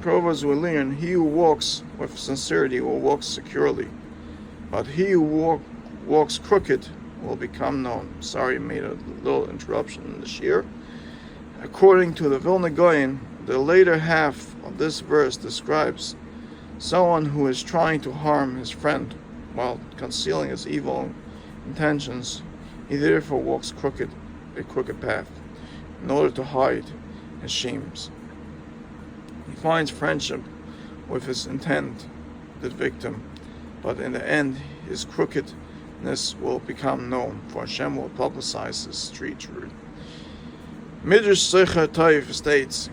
Proverbs we learn, he who walks with sincerity will walk securely, but he who walks crooked will become known. Sorry, made a little interruption in the shir. According to the Vilna Gaon, the later half of this verse describes someone who is trying to harm his friend while concealing his evil intentions. He therefore walks a crooked path, in order to hide his shames. He finds friendship with his intended victim, but in the end his crookedness will become known, for Hashem will publicize his treachery. Midrash Secher Toiv states,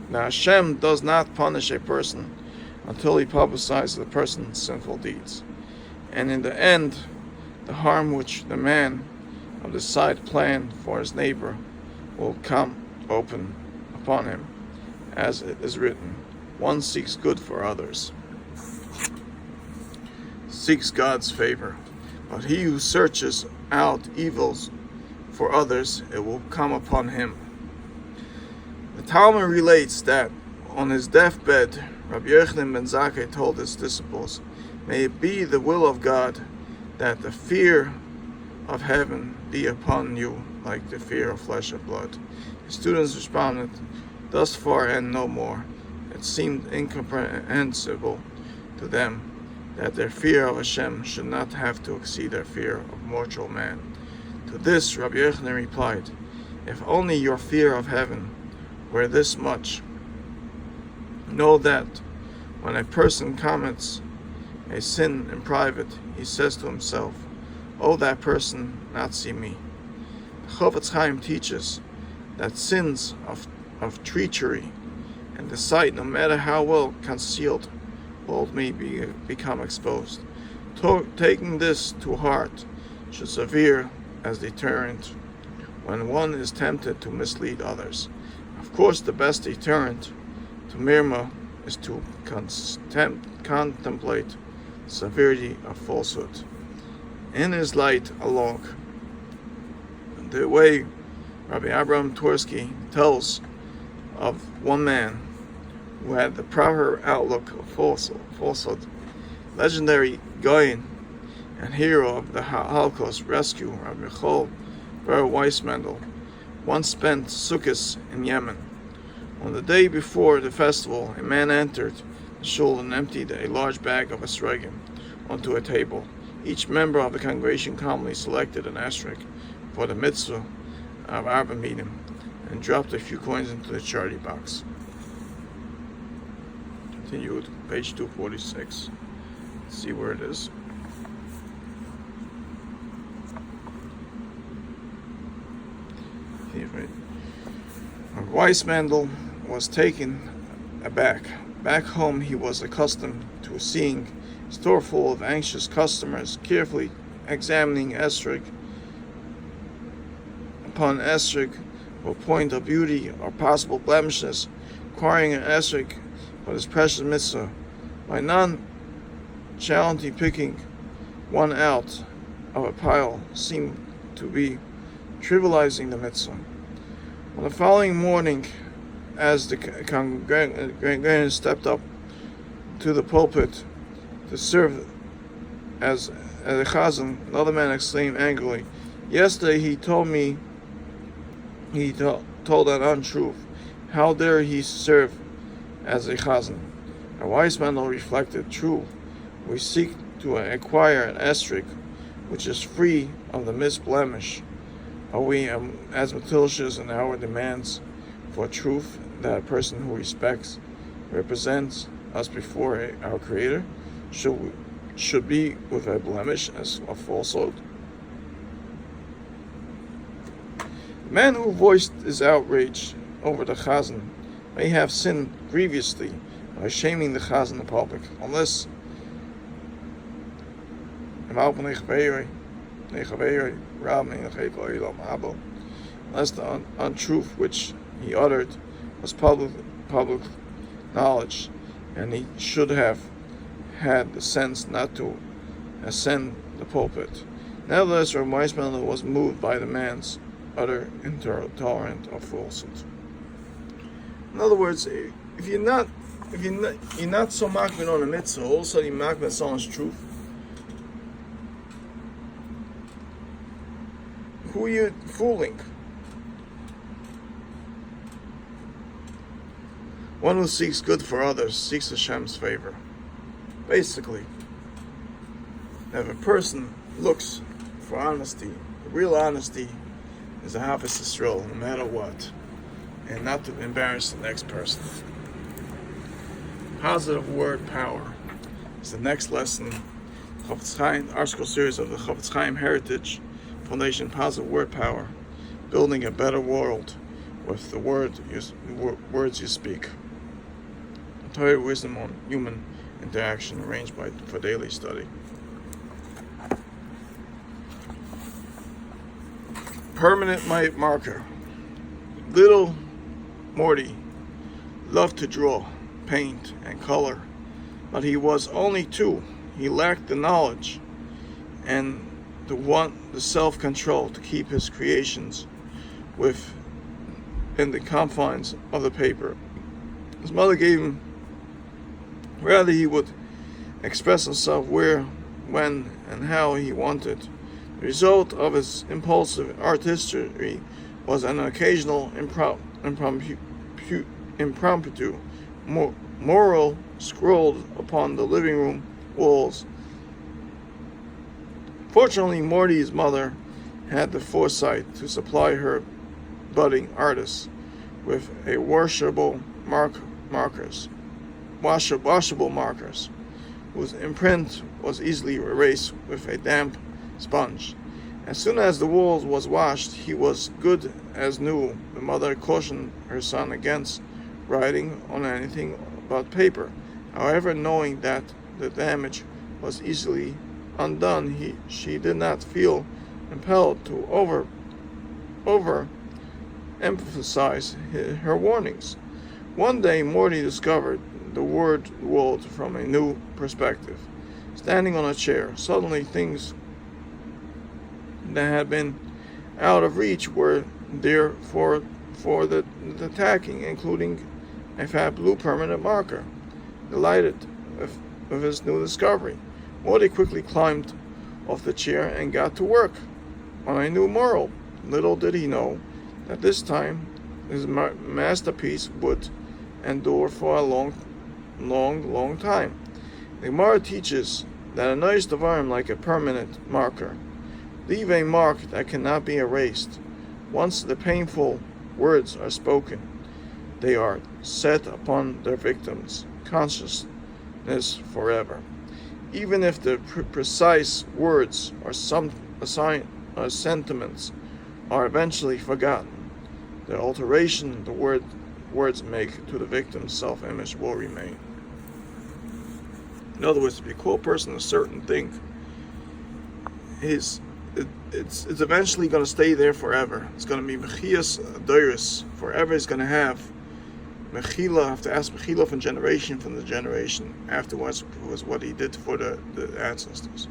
now Hashem does not punish a person until he publicizes the person's sinful deeds, and in the end the harm which the man of the side planned for his neighbor will come open upon him, as it is written, one seeks good for others, seeks God's favor, but he who searches out evils for others, it will come upon him. The Talmud relates that on his deathbed, Rabbi Yochanan ben Zakkai told his disciples, may it be the will of God that the fear of heaven be upon you like the fear of flesh and blood. His students responded, thus far and no more. It seemed incomprehensible to them that their fear of Hashem should not have to exceed their fear of mortal man. To this Rabbi Yochanan replied, if only your fear of heaven were this much, know that when a person commits a sin in private, he says to himself, oh, that person not see me. Chaim teaches that sins of treachery and deceit, no matter how well concealed, will become exposed. Taking this to heart should serve as deterrent when one is tempted to mislead others. Of course, the best deterrent to mirma is to contemplate the severity of falsehood. In his light along the way, Rabbi Abraham Twersky tells of one man who had the proper outlook of falsehood. Legendary Goyen and hero of the Holocaust rescue, Rabbi Michal Ber Weissmandel, once spent Sukkot in Yemen. On the day before the festival, a man entered the shul and emptied a large bag of esrogim onto a table. Each member of the congregation calmly selected an asterisk for the mitzvah of Arba Midim and dropped a few coins into the charity box. Continue with page 246. Let's see where it is. Weissmandel was taken aback. Back home, he was accustomed to seeing a store full of anxious customers, carefully examining asterisk upon asterisk for point of beauty or possible blemishes, acquiring an asterisk for his precious mitzvah. By nonchalantly picking one out of a pile seemed to be trivializing the mitzvah. On the following morning, as the congregation stepped up to the pulpit to serve as a chazan, another man exclaimed angrily, yesterday he told me he told an untruth. How dare he serve as a chazan? A wise man reflected, true, we seek to acquire an asterisk which is free of the misblemish. Are we as malicious in our demands for truth that a person who respects, represents us before our Creator should be with a blemish as a falsehood? The man who voiced his outrage over the chazan may have sinned grievously by shaming the chazan in public, unless the untruth which he uttered was public knowledge, and he should have had the sense not to ascend the pulpit. Nevertheless, Rabbi Weissmandel was moved by the man's utter intolerance of falsehood. In other words, if you're not if you're not so makbid on a mitzvah, all of a sudden you're makbid on someone's truth. Who are you fooling? One who seeks good for others seeks Hashem's favor. Basically, if a person looks for honesty, real honesty is a Havis Yisrael, no matter what, and not to embarrass the next person. Positive word power is the next lesson. Chofetz Chaim, article series of the Chofetz Chaim Heritage Foundation, positive word power, building a better world with the words you speak. Torah wisdom on human interaction, arranged for daily study. Permanent marker. Little Morty loved to draw, paint, and color, but he was only 2. He lacked the knowledge and the self-control to keep his creations within the confines of the paper. His mother gave him, rather he would express himself where, when, and how he wanted. The result of his impulsive artistry was an occasional impromptu moral scrawled upon the living room walls. Fortunately, Morty's mother had the foresight to supply her budding artists with a washable markers, whose imprint was easily erased with a damp sponge. As soon as the wall was washed, he was good as new. The mother cautioned her son against writing on anything but paper. However, knowing that the damage was easily undone, she did not feel impelled to over emphasize her warnings. One day, Morty discovered the word world from a new perspective. Standing on a chair, suddenly things that had been out of reach were there for the tacking, including a fat blue permanent marker. Delighted with his new discovery, Morty quickly climbed off the chair and got to work on a new mural. Little did he know that this time his masterpiece would endure for a long time. The Gemara teaches that a nice devarim, like a permanent marker, leave a mark that cannot be erased. Once the painful words are spoken, they are set upon their victims' consciousness forever. Even if the precise words or sentiments are eventually forgotten, the alteration the words make to the victim's self-image will remain. In other words, if you call a person a certain thing, it's eventually going to stay there forever. It's going to be mechias doiris forever. It's going to have mechila, have to ask mechila from generation afterwards was what he did for the ancestors.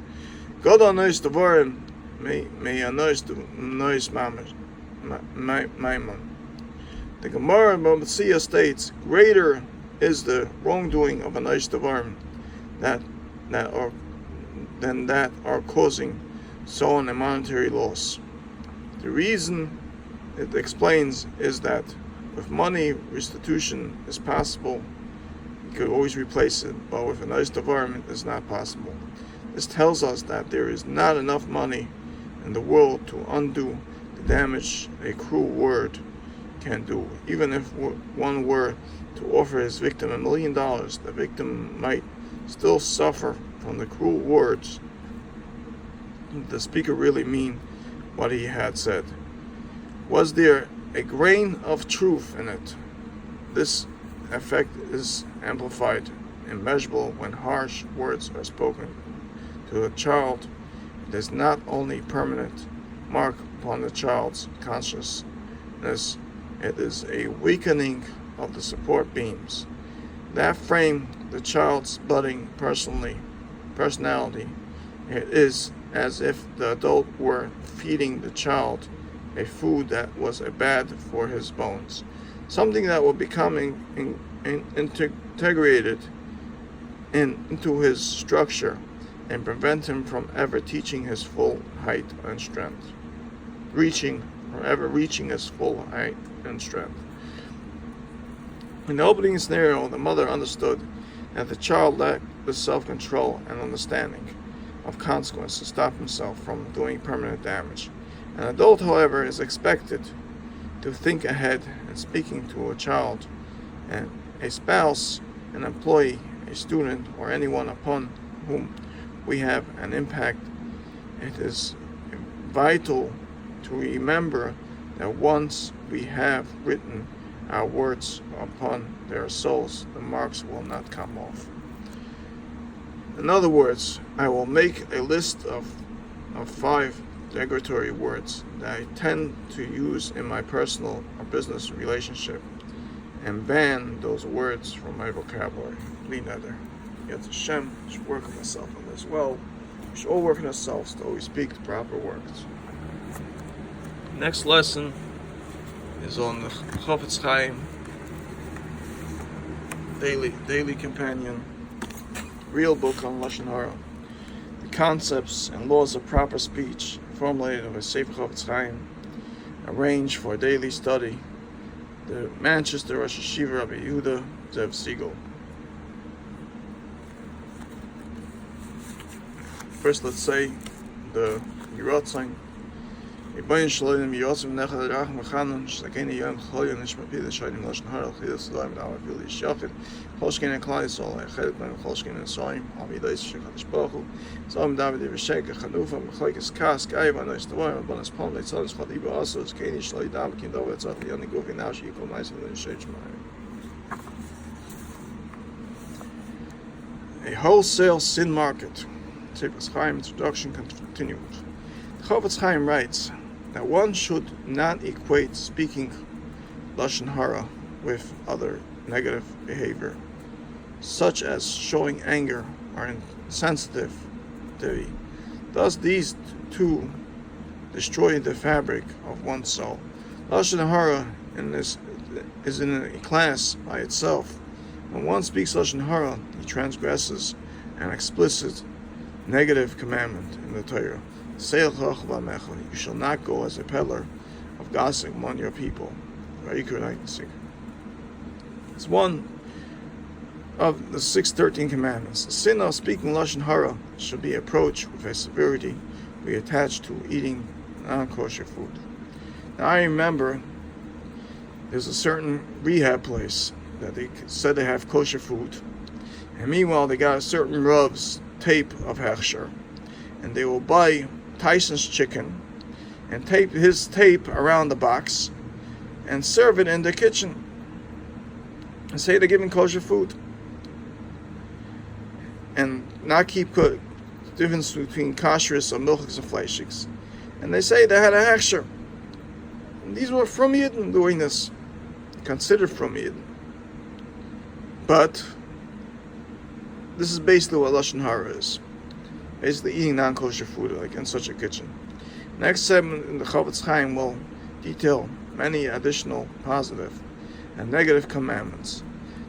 God anois devarim may anois maimon. The Gemara Bamasiya states, greater is the wrongdoing of a nice devarim than that are causing so a monetary loss. The reason it explains is that with money, restitution is possible. You could always replace it, but with a nice devarim, it is not possible. This tells us that there is not enough money in the world to undo the damage a cruel word can do. Even if one were to offer his victim $1 million, the victim might still suffer from the cruel words. Did the speaker really mean what he had said? Was there a grain of truth in it? This effect is amplified, immeasurable, when harsh words are spoken to a child. It is not only permanent mark upon the child's consciousness, it is a weakening of the support beams that frame the child's budding personality. It is as if the adult were feeding the child a food that was bad for his bones. something that will become integrated into his structure and prevent him from ever teaching his full height and strength. Reaching his full height and strength. In the opening scenario, the mother understood that the child lacked the self-control and understanding of consequences to stop himself from doing permanent damage. An adult, however, is expected to think ahead in speaking to a child, and a spouse, an employee, a student, or anyone upon whom we have an impact. It is vital to remember that once we have written our words upon their souls, the marks will not come off. In other words, I will make a list of 5 derogatory words that I tend to use in my personal or business relationship, and ban those words from my vocabulary. Bli neder. Yet Hashem should work on myself on this. Well, we should all work on ourselves to always speak the proper words. Next lesson is on the Chaim daily companion, real book on Lashon Hara. The concepts and laws of proper speech formulated by Sefer Chaim, arranged for daily study. The Manchester Rosh Hashiva Rabbi Yehuda Zev Siegel. First, let's say the Yiratzin. Yibbayin Shalonim Yiratzim Nechad Rach Mechanon Shlakeni Yom Chol Nishma Pida Shodim Lashon Hara Chidas Sadaim Dama Fil Yishachid Cholshkin and Klal Yisrael Echad Ben Cholshkin and Soim Amidas Shechadish Baruch Hu Zom David Yivashek Chanufa Mechlekes Kas Gaiv Anois Tavoim Abonas Pom Leitzadis Chadiba Asos Keni Shalai Dam Kim Dov Etzach Yoni Govi Now Shikol Naisim Lin Shech A wholesale sin market. Sefer Chaim introduction continued. The Chofetz Chaim writes that one should not equate speaking Lashon Hara with other negative behavior, such as showing anger or insensitivity. Thus, these two destroy the fabric of one's soul. Lashon Hara is in a class by itself. When one speaks Lashon Hara, he transgresses an explicit negative commandment in the Torah. You shall not go as a peddler of gossip among your people. It's one of the 613 commandments. The sin of speaking Lashon Hara should be approached with a severity we attach to eating non-kosher food. Now, I remember there's a certain rehab place that they said they have kosher food, and meanwhile they got a certain Rav's tape of Hechsher, and they will buy Tyson's chicken and tape his tape around the box and serve it in the kitchen and say they're giving kosher food and not keep the difference between kashrus or milchiks and fleishiks, and they say they had a Hechsher. And these were from Yidden doing this, considered from Yidden, but this is basically what Lashon Hara is. Basically eating non-kosher food like in such a kitchen. Next segment in the Chofetz Chaim will detail many additional positive and negative commandments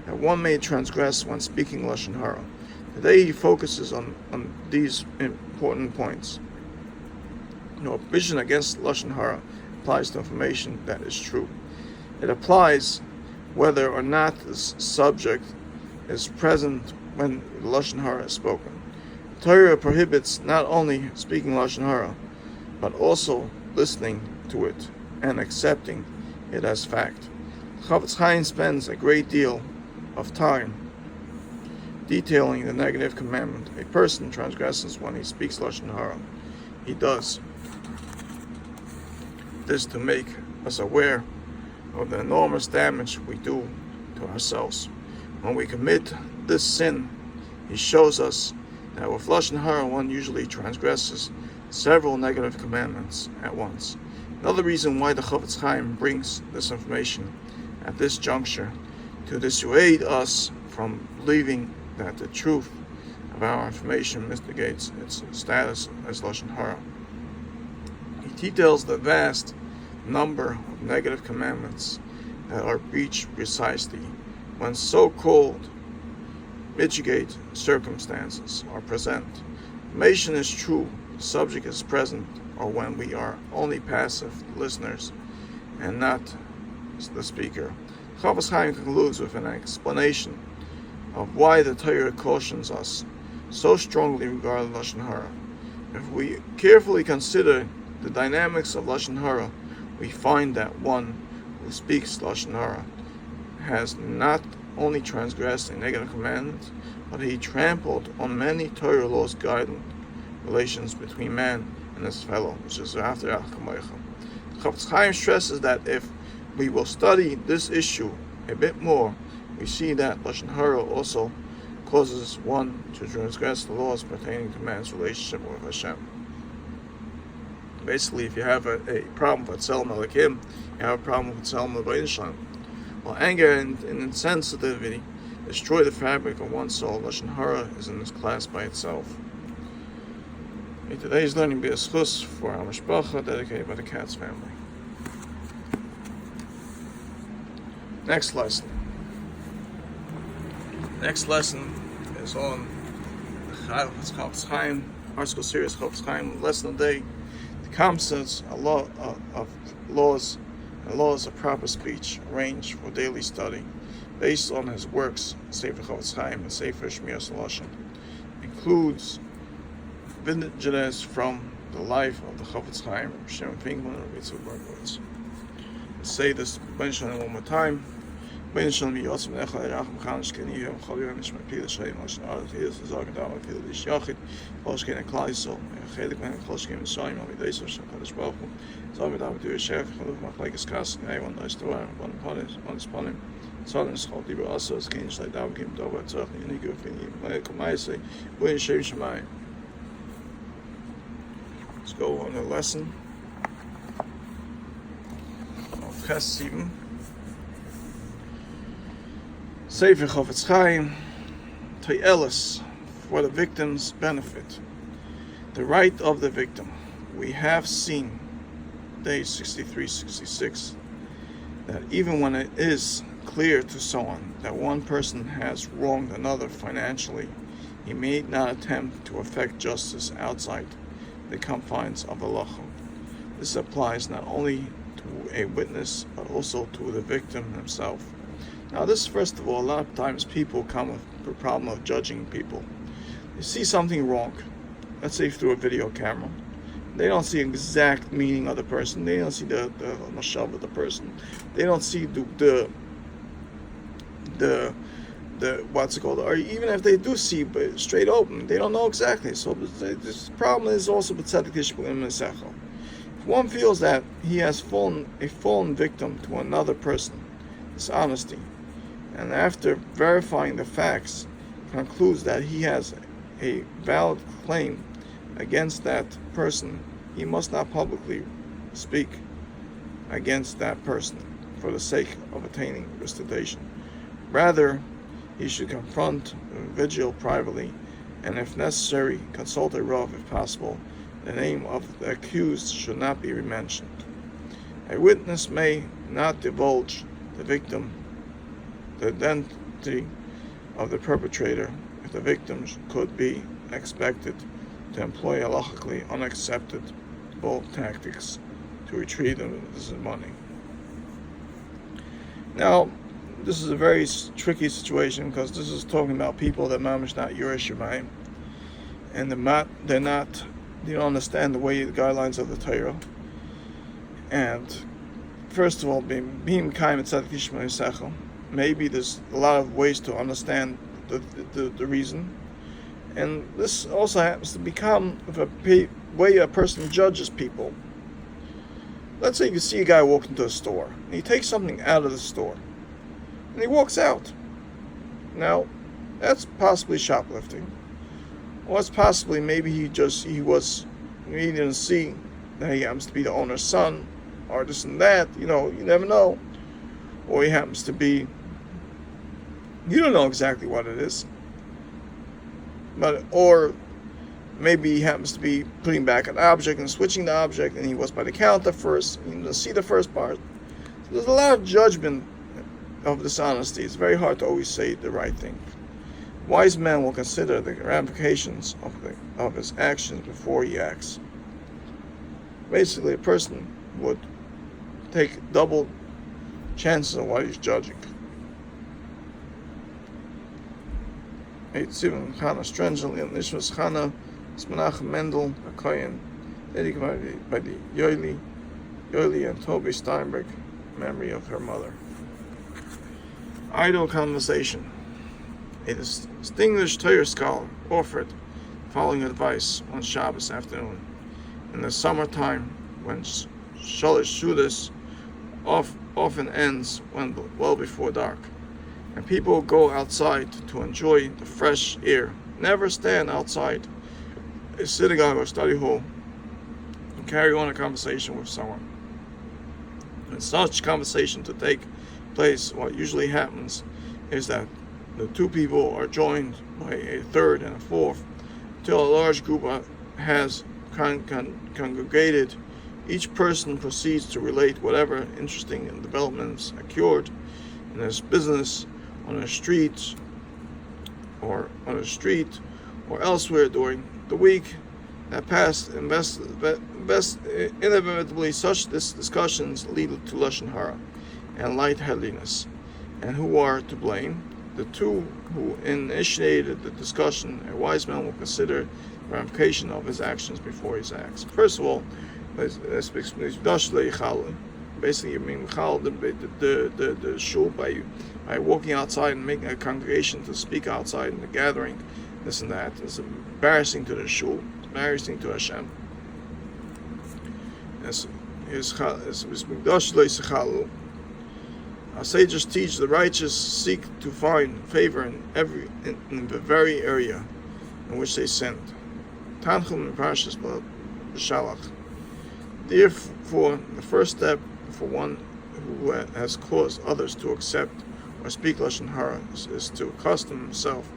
that one may transgress when speaking Lashon Hara. Today he focuses on these important points. No provision against Lashon Hara applies to information that is true. It applies whether or not this subject is present when Lashon Hara is spoken. Torah prohibits not only speaking Lashon Hara, but also listening to it and accepting it as fact. Chofetz Chaim spends a great deal of time detailing the negative commandment a person transgresses when he speaks Lashon Hara. He does this to make us aware of the enormous damage we do to ourselves. When we commit this sin, he shows us that with Lashon Hara one usually transgresses several negative commandments at once. Another reason why the Chofetz Chaim brings this information at this juncture to dissuade us from believing that the truth of our information mitigates its status as Lashon Hara. He details the vast number of negative commandments that are breached precisely when so-called mitigate circumstances are present. Information is true, the subject is present, or when we are only passive listeners and not the speaker. Chofetz Chaim concludes with an explanation of why the Torah cautions us so strongly regarding Lashon Hara. If we carefully consider the dynamics of Lashon Hara, we find that one who speaks Lashon Hara has not only transgressed a negative commandment, but he trampled on many Torah laws guiding relations between man and his fellow, which is after Achkamoicha. Chofetz Chaim stresses that if we will study this issue a bit more, we see that Lashon Hara also causes one to transgress the laws pertaining to man's relationship with Hashem. Basically, if you have a problem with Tzelem Elokim, you have a problem with Tzelem L'Bayis Shalom. While anger and insensitivity destroy the fabric of one's soul, Lashon Hara is in this class by itself. Today's learning be a schus for our mishpacha dedicated by the Katz family. Next lesson. Next lesson is on Chofetz Chaim, our school series Chofetz Chaim, lesson of the day, the concepts of laws and laws of proper speech arranged for daily study, based on his works, Sefer Chofetz Chaim and Sefer Shmiras Lashon, includes vintages from the life of the Chofetz Chaim, Shem Finkman and Ritzu Berkowitz. Let's say this one more time. Wenn schon mir aus dem Echel Rachem Khanish Keni und Khalil nicht mehr viele Schein aus der Art hier zu sagen da viele die Schachit aus keine Kleiso Heilig mein Klosch gehen sein mit dieser schon das Bauch so mit damit der Chef und macht like es Kasten und da ist da von Paris und Spanien sollen es halt über also es gehen seit da geben da wird sagen nie gefunden weil kommen sei wenn schön schon mal. Let's go on the lesson of Class 7. Sefer Chofetz Chaim, To'eles, for the victim's benefit. The right of the victim. We have seen, day 63-66, that even when it is clear to someone that one person has wronged another financially, he may not attempt to effect justice outside the confines of halacha. This applies not only to a witness, but also to the victim himself. Now this, first of all, a lot of times people come with the problem of judging people. They see something wrong, let's say through a video camera. They don't see exact meaning of the person. They don't see the mashal of the person. They don't see the what's it called, or even if they do see straight open, they don't know exactly. So this problem is also with tzedek tishbu in mesechel. If one feels that he has fallen victim to another person, dishonesty, and after verifying the facts, concludes that he has a valid claim against that person, he must not publicly speak against that person for the sake of attaining restitution. Rather, he should confront the individual privately, and if necessary, consult a rav if possible. The name of the accused should not be mentioned. A witness may not divulge the victim the identity of the perpetrator if the victim could be expected to employ halachically unacceptable tactics to retrieve this money. Now, this is a very tricky situation because this is talking about people that mamish not Yerush Shemayim, and they don't understand the way the guidelines of the Torah. And first of all, being kaim and tzedek tishbu sechel. Maybe there's a lot of ways to understand the reason, and this also happens to become a way a person judges people. Let's say you see a guy walk into a store, and he takes something out of the store, and he walks out. Now, that's possibly shoplifting, or it's possibly maybe he didn't see that he happens to be the owner's son, or this and that. You never know. Or he happens to be, you don't know exactly what it is. Or maybe he happens to be putting back an object and switching the object, and he was by the counter first. You didn't see the first part. So there's a lot of judgment of dishonesty, it's very hard to always say the right thing. Wise man will consider the ramifications of his actions before he acts. Basically, a person would take double chances of what he's judging. סיון Chana strangely and Nishmas Chana Menachem Mendel Akoyen, dedicated by the Yoeli and Toby Steinberg, memory of her mother. Idle conversation. A distinguished Torah scholar offered the following advice on Shabbos afternoon. In the summertime, when Shalish Shudas often ends well before dark, and people go outside to enjoy the fresh air, never stand outside a synagogue or study hall and carry on a conversation with someone. In such conversation to take place, what usually happens is that the two people are joined by a third and a fourth until a large group has congregated. Each person proceeds to relate whatever interesting developments occurred in his business, on a street or elsewhere during the week that passed. Inevitably, such discussions lead to lashon hara and lightheadedness. And who are to blame? The two who initiated the discussion. A wise man will consider the ramification of his actions before he acts. First of all, basically, you mean the shul by walking outside and making a congregation to speak outside in the gathering, this and that. It's embarrassing to the shul, it's embarrassing to Hashem. Our sages teach the righteous seek to find favor in the very area in which they sinned. Tanchum in Parshas B'Shalach. Therefore, the first step for one who has caused others to accept or speak lashon hara is to accustom himself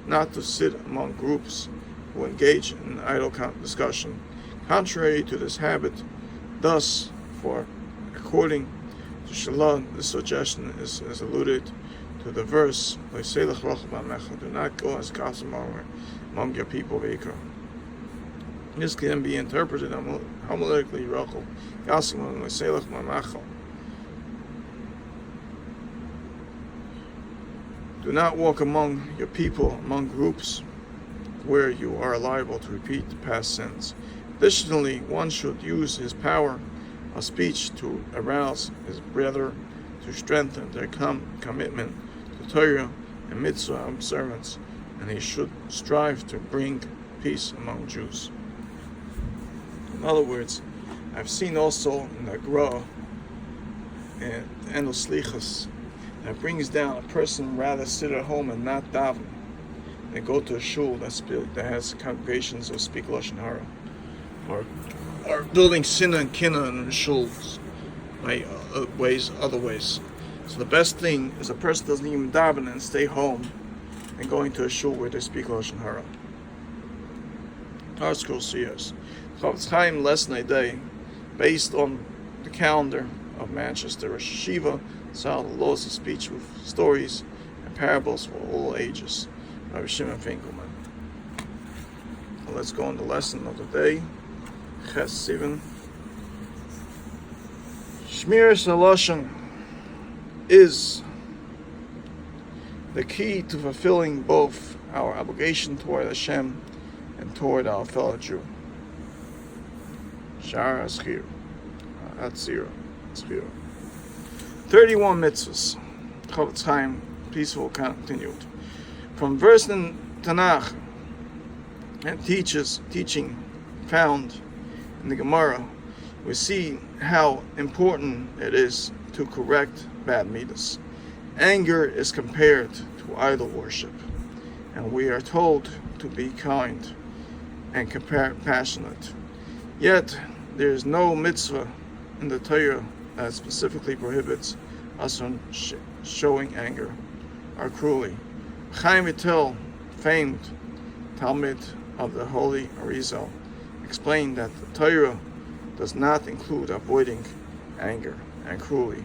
not to sit among groups who engage in idle discussion. Contrary to this habit, thus, according to Shalah, this suggestion is alluded to the verse, do not go as gossip among your people, V'ikra. This can be interpreted homiletically, Rachel, gossip among Selach Mamachal. Do not walk among your people, among groups where you are liable to repeat past sins. Additionally, one should use his power of speech to arouse his brother, to strengthen their commitment to Torah and mitzvah observance, and he should strive to bring peace among Jews. In other words, I've seen also in the Gra and Slichas that brings down a person rather sit at home and not daven and go to a shul that has congregations of speak lashon hara, or building sinna and kinna in the shuls by other ways. So the best thing is a person doesn't even daven and stay home and going to a shul where they speak lashon hara. Our school seers. Chaim lesson a day based on the calendar of Manchester Rosh Yeshiva, saw the laws of speech with stories and parables for all ages. Rabbi Shimon Finkelman. Well, let's go on the lesson of the day. Ches Sivan. Shmiras HaLashon is the key to fulfilling both our obligation toward Hashem and toward our fellow Jew. Shara Aschir. Atzira. 31 mitzvahs. Chofetz Chaim, peaceful continued. From verse in Tanakh and teaching found in the Gemara, we see how important it is to correct bad midas. Anger is compared to idol worship, and we are told to be kind and compassionate. Yet, there is no mitzvah in the Torah that specifically prohibits us from showing anger or cruelty. Chaim Vitel, famed Talmud of the Holy Arizal, explained that the Torah does not include avoiding anger and cruelty.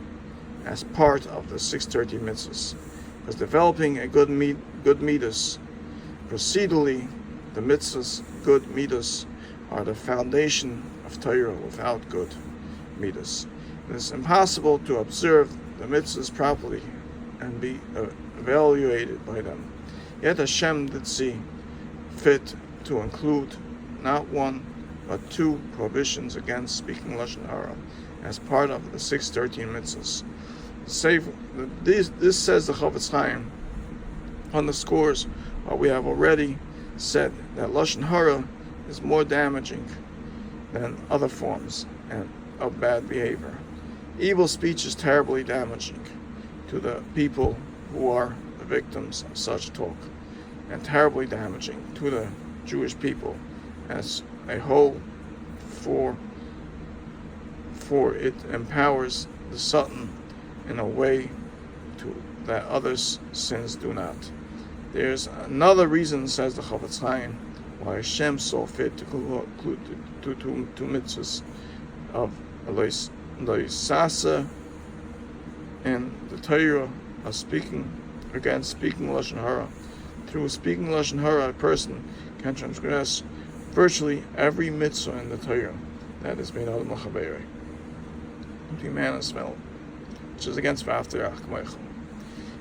as part of the 613 mitzvahs. Because developing a good midas, procedurally, the mitzvahs, good midas, are the foundation of Torah. Without good midas, it is impossible to observe the mitzvahs properly and be evaluated by them. Yet Hashem did see fit to include not one but two prohibitions against speaking lashon hara as part of the 613 mitzvahs. This says the Chofetz Chaim underscores what we have already said, that lashon hara is more damaging than other forms of bad behavior. Evil speech is terribly damaging to the people who are the victims of such talk, and terribly damaging to the Jewish people as a whole, for it empowers the Satan in a way that others' sins do not. There's another reason, says the Chofetz Chaim, why Hashem saw fit to include two mitzvahs of Loisasa and the Torah of speaking against speaking lashon hara. Through speaking lashon hara, a person can transgress virtually every mitzvah in the Torah that is made out of Machabere, between man and smell, which is against V'afterach K'meichel.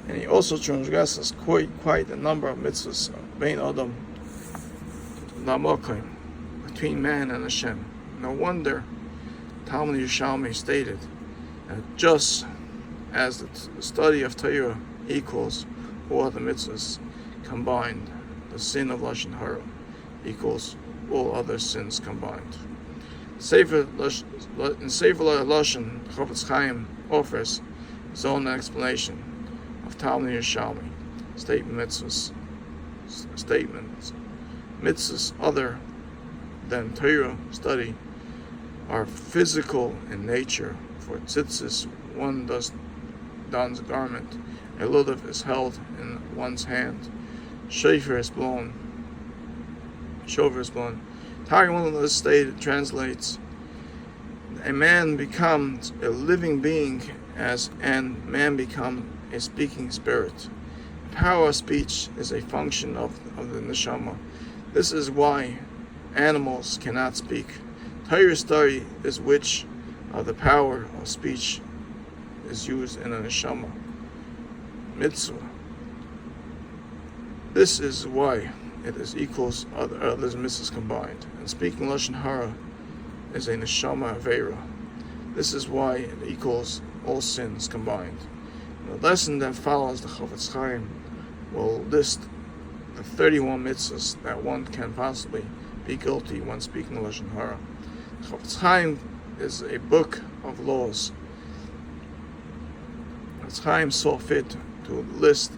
And he also transgresses quite a number of mitzvahs bein Adam Lamokim, between man and Hashem. No wonder Talmud Yerushalmi stated that just as the study of Torah equals all other mitzvahs combined, the sin of lashon hara equals all other sins combined. In Sefer Lashon, Chofetz Chaim offers his own explanation of Talmud Yerushalmi statements. Mitzvahs other than Torah study are physical in nature. For tzitzis, one dons a garment, a lulav is held in one's hand, shofar is blown. Targum stated translates, a man becomes a living being and man becomes a speaking spirit. The power of speech is a function of the neshama. This is why animals cannot speak. Torah study is which the power of speech is used in a neshama mitzvah. This is why it is equals other mitzvahs combined. And speaking lashon hara is a neshama avera. This is why it equals all sins combined. The lesson that follows, the Chofetz Chaim will list the 31 mitzvahs that one can possibly be guilty when speaking lashon hara. Chofetz Chaim is a book of laws. Chofetz Chaim saw fit to list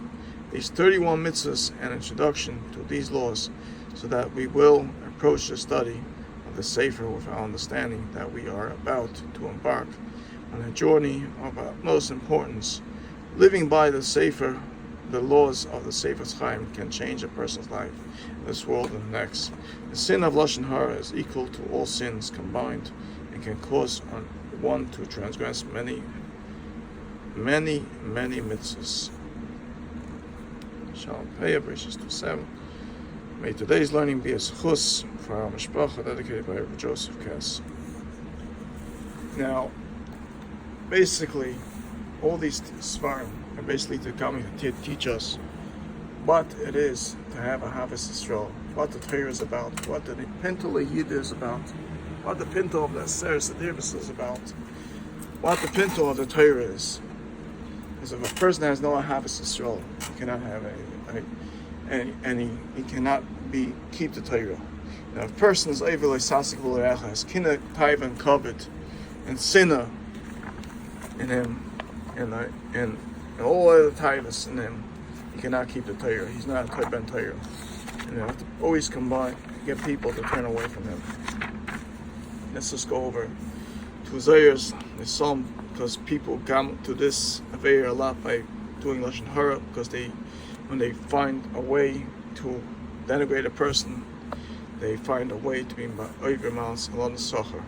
these 31 mitzvahs and introduction to these laws, so that we will approach the study of the Sefer with our understanding that we are about to embark on a journey of utmost importance. Living by the Sefer, the laws of the Sefer Chaim, can change a person's life in this world and the next. The sin of lashon hara is equal to all sins combined and can cause one to transgress many mitzvahs. Shalom Peah, Bereshis 2:7. May today's learning be a zechus for our mishpacha dedicated by Rabbi Joseph Kess. Now, basically, all these svarim are basically to come to teach us what it is to have a Havas Yisrael, what the Torah is about, what the Pinto Yid is about, what the Pinto of the Seres Adirvis is about, what the Pinto of the Torah is. Because if a person has no Havas Yisrael, he cannot have he cannot keep the Torah. Now, if a person is Eivel Sasik V'Lerecha, has Kina, Taiva, and Kavod, and Sinna in him, and all other Taivas in him, he cannot keep the Torah. He's not a Ben Torah. You have to always combine, get people to turn away from him. Let's just go over to Zayir's, the Psalm, because people come to this Aveir a lot by doing lashon hara, because when they find a way to denigrate a person, they find a way to be over mouths alon socher.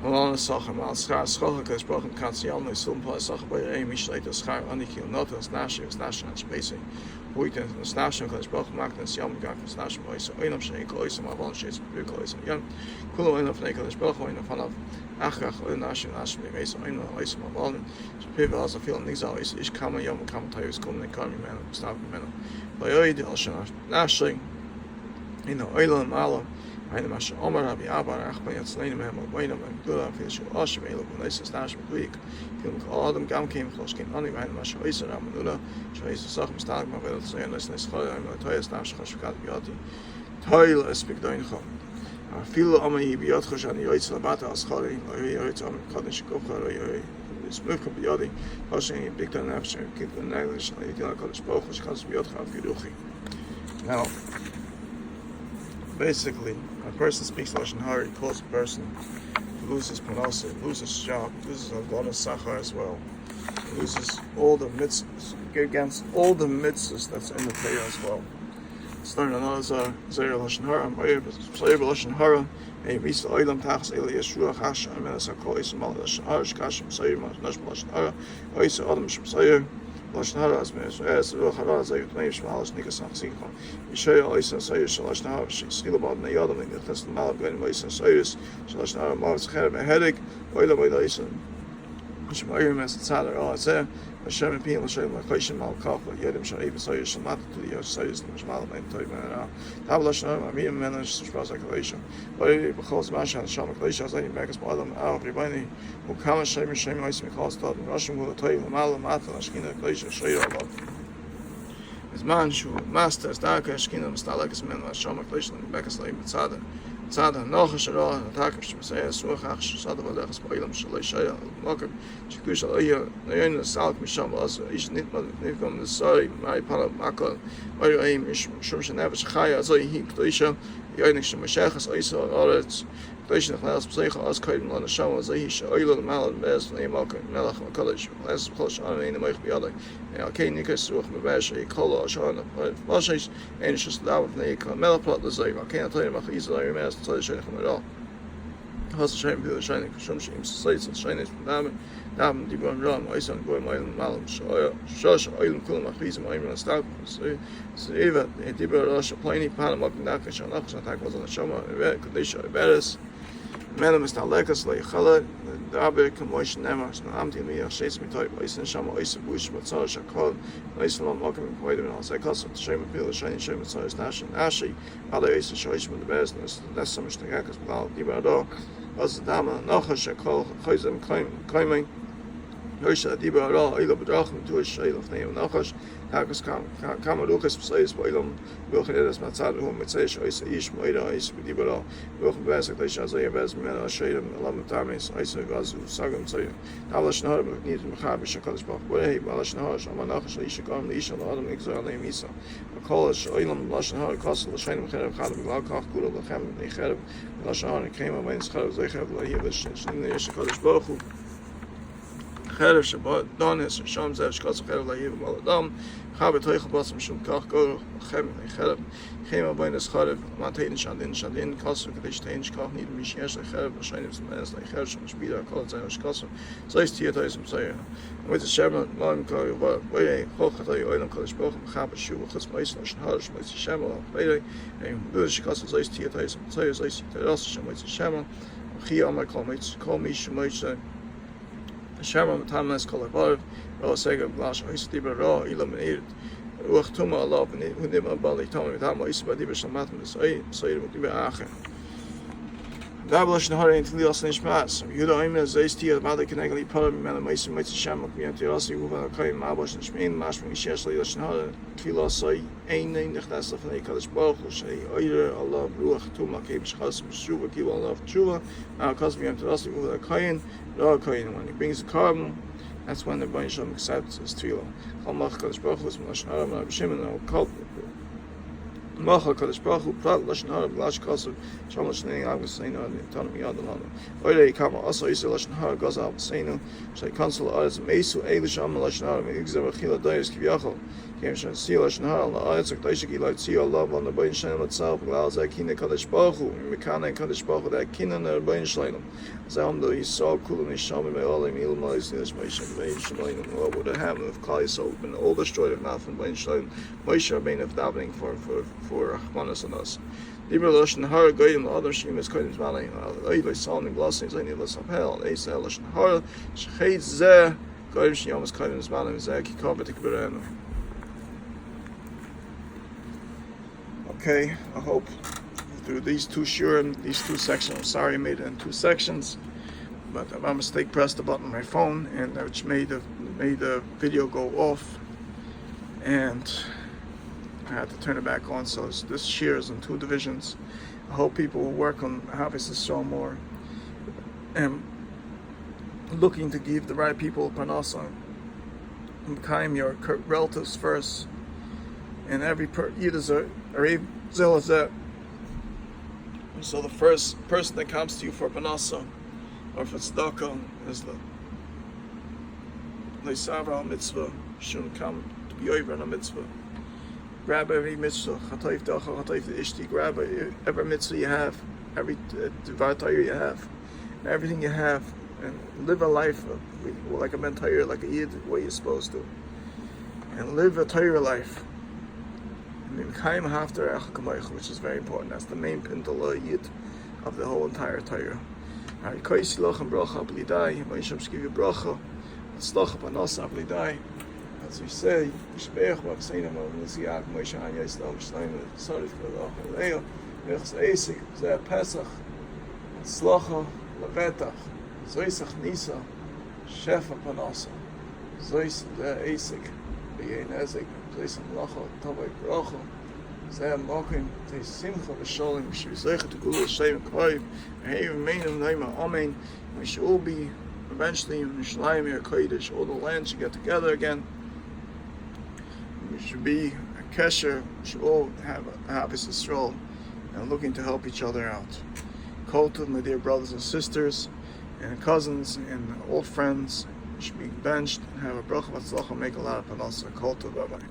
Alon Sachem al Schar Schocha Kadosh Baruch Hu Katziyal No Yisum Pa Sachem B'Yei Mishleit Schar Anikil Notas Nashi Nashan Shpesi Huiten Nashan Kadosh Baruch Hu Maknas Yom Gak Nashan Oisa Oinam Shei Kol Oisa Mavon Sheis B'Yei Kol Oisa Yom Kulo Oinam Fnei Kadosh Baruch Hu Oinam Fanav Achach Oinam Nashan Nashan B'Yei Oinam Oisa Mavon Shpiv Asa Fil Nigzal Oisa Ish Kama Yom Kama Tayus Kum Nekam Yimenu Stav Yimenu B'Yei Del Shana Nashan Ino Oilam Alam Eine Masche Omar Rabbi Abba Achban Yatzlein Mehem Oboina Mehem Gula Fil Shu Oshim Elo V'Nesis Nash B'Glik Fil Mikol Adam Gam Kim Chlosh Kim Ani Eine Masche Oisa Ramanula Shoyis Sach Mistak Mavel Tzayin Nes Nes Choy Ayim Toyas Nash Chashvikat B'Yati Toil Espik Doin Chom Fil Amai B'Yat Choshani Yoitz Labata Aschari Yoitz Amai Kadin Shikov Charo Yoitz Smukha B'Yadi Hoshin Bikta Nefesh Kit V'Neglish Yitil HaKadosh Baruch Hu Shechaz B'Yot Chav Giduchi. Now, basically, a person speaks Lashon Hara, he calls a person to lose his parnasa, loses his job, loses a lot of sachar as well, loses all the mitzvahs, against all the mitzvahs that's in the Torah as well. Starting another Zayir Lashon Hara, Zayir Lashon Hara, Visa Oilam Tachs Eli Yeshua Chasha, Amenas HaKol Yisrael Mal Lashon Hara, Shkashim Zayir Nashma Lashon Hara, Oysa Adam Shem Zayir, Lashon Hara as Me'ez Ruach Hara Zayir Tnei Shema Lash Nikas Nachzicha, Yishaya Oysa Zayir Shalash Hara, Shchila Bad Nei Adam, Nikas Malab Gwen Oysa Zayir, Shalash Hara Mav Zcher Behedik, Oyla Oyla Oysa, Shmayir Mes Tzadar Al Azeh, Hashem and Pin Lashem Lachoshim Mal Kafa, Yedim Shariv Zayir Shalmat to the Zayir Shmal Mein Toy Menara, Tab Lashon Hara, Amir Menash Shpaz Akalation, Oy Bechos Mashan Sham Akalation, Zayir Megas Badam Al Ribani, Ukama Shem Shem Oysa Mikos Tad, Rashim Gula Toy Lamal Mata Lashkina Akalation Shayir Allah. Zman Shu Master Staka Shkina Mstalakas Men Lasham Akalation Bekas Lai Mitzada. Tzada Nochash Ra Takim Shmesaya Suachach Shada Valachas Bailam Shalai Shaya Makam Shikush Alaya Nayan Salk Misham Asa Ish Nitma Nikom Nesari Mai Pala Makal Ayim Shum Shanavish Chaya Zay Hik Doisha Yanik Shemashachas Isa Aretz Doisha Nachlas Psecha Askaidim Lana Shama Zahish Oila Malad Bez Nayamaka Melach Makalish Las Klosh Ana Namak Biadak Alkay Nikas Ruach Mabash Kola Shana Vashish Anishus Dav Nayaka Melaplat Zay Alkay Atay Mach Israel Mas Tzad Shaykham at all. Has Shem Pil Shining Shum Shim Says and Shining from Dam Dibon Ram, Isan Goy Mail Malam Shosh Oil Kulum Achis Maim and Stab so Eva Dibor Rosh Pliny Panama Nakash and Nakas attack was on the Shama Kadisha Beres Madam is Lekas like Khala Dabe Kamosh Nemas Amti Mia Shays me type Isan Shama Isa Bush but Sar Shakal Isan Malcolm Poidim and Alsa Custom Shem Pil Shining Shem Sars Nash and Ashi other Isa Shoish with the business that's so much the Gakas without Dibor as the Dama Nachash Kal Khizam claiming Noisha Dibor Ila Bedrachim to a shade of name Nachash Hakas Kamarukas Psays Boilum Wilkhedas Matzad whom Mitsesh Isa Ish Moida Is Dibor Wilkh Basak Shazay Bas Mena Shadam Lamatamis Isa Gazu Sagam Sayo Nalash Nahar Need Mahabish Shakalis Bach Way Balash Nahar Shamanachash Ishakam Isha Adam Exile name Isa Makolish Oilam Lash Nahar Castle Shanim Khadim Khadim Lakach Kula Lachem Nekhadim Lash Nahar came away in Skhav Zechav Lahivish Shin Shakalis Bachu Khadir Shabbat Donis Sham Zev Shkas Khadir Lahiv Maladam Khabet Hoych Basam Shum Kach Go Khem Khadim came away in Skhav Matain Shadin Kasu Kadish Tain Shkach Nid Mishiash Khadir Shainim Smanas like Khadir Sham Shbida Kol Zayn Shkas Zeis Tiatais Sayer with the Shabbat Lam Ko Way Hochatay Oilam Kadish Bach Khabet Shu Khas Mais Lash Harish Mais Shamal Bay and Bush Shkas Zeis Tiatais Sayer Zeis Tiatais Sham Mais Shamal Khia my comments call me Shmoich Shama Tamas Kolabarv, Rosega Glash, Istibra Ra, Illuminated, Uchtuma Allah, Hunima Bali, Tommy, Tama, Isbadiba Shamatman, Sayyid Mukiba Ache. Dablash Nahari into Lios Nishmas, Yuda Imna Zaistia, Mother Kanagli, Param, Mason, Mitzvah Shamak, Miantirasi, Uva, Kai, Mabosh, and Shmain, Mashman, Shashley, Lashnahara, Kilosai, Ain, Nichnas of Nakalis Baruch, Shay, Oyer, Allah, Ruach, Tuma, Kib, Shas, Shuva, Kiva, Allah, Chuva, now Cosmi, Antarasi, Uva, Kain, Ra Kain, when he brings the carbon, that's when the Bain Sham accepts his Tvila. Kalmach Kadish Baruch, Lashnahara, Mabshim, and Kalp. Macha Kadosh Baruch Hu Prat Lashon Hara B'Lash Kasav Shalom Shnei Agus Seinu Ad Tanam Yad Alanu Oirei Kama Asa Yisrael Lashon Hara Gaza Seinu Shay Kansel Aretz Meisu Eilish Am Lashon Hara Meigzer Achila Dayis Kivyachol Kem Shan Si Lashon Hara La Aretz Akdaish Gilai Tzi Allah Van the Bain Shalom Atzal B'Glal Zakine Kadosh Baruch Hu Mekane Kadosh Baruch Hu That Kinan Der Bain Shalom Zalm do Yisrael Kulam Nisham Me'olim Ilma Yisrael Moshe Rabbeinu Shemaim and what would have happened if Klal Yisrael had been all destroyed if not from Moshe Rabbeinu of davening for Rahmanas on us. Libra Lashon Hara Goyim L'Adam Shim is Kodim Zmanei Oiloi Salnim Blessings Zaini L'Sapel Eisel Lashon Hara Shechet Zeh Goyim Shiyam is Kodim Zmanei Zeh Kikov V'Tikberenu. Okay, I hope through these two shurim, these two sections. I'm sorry I made it in two sections, but by mistake pressed the button on my phone, and which made the video go off, and I had to turn it back on. So this shir is in two divisions. I hope people will work on Havis Yisrael more, and looking to give the right people parnasa, and Chaim, your relatives first, and every either Zeh. So the first person that comes to you for panasa or for tzedakah is the Leisavra mitzvah. Shouldn't come to be over in a mitzvah. Grab every mitzvah. Chataif dacha, chataif ishti. Grab every mitzvah you have, every devar Torah you have, and everything you have, and live a life like a ben Torah, like a yid, the way you're supposed to, and live a Torah life. Which is very important. That's the main pintal yid of the whole entire Torah. As we say, Zeh mokim te simcha v'sholim shvizaycha to gula shem k'vayim hey v'meinim naima amen. We should all be eventually in Yerushalayim Kodesh. All the land should get together again. We should be a kesher. We should all have a Havis Yisrael and looking to help each other out. Kol tov, my dear brothers and sisters and cousins and old friends, should be benched and have a bracha v'tzlacha, make a lot of panasa. Kol tov, bye bye.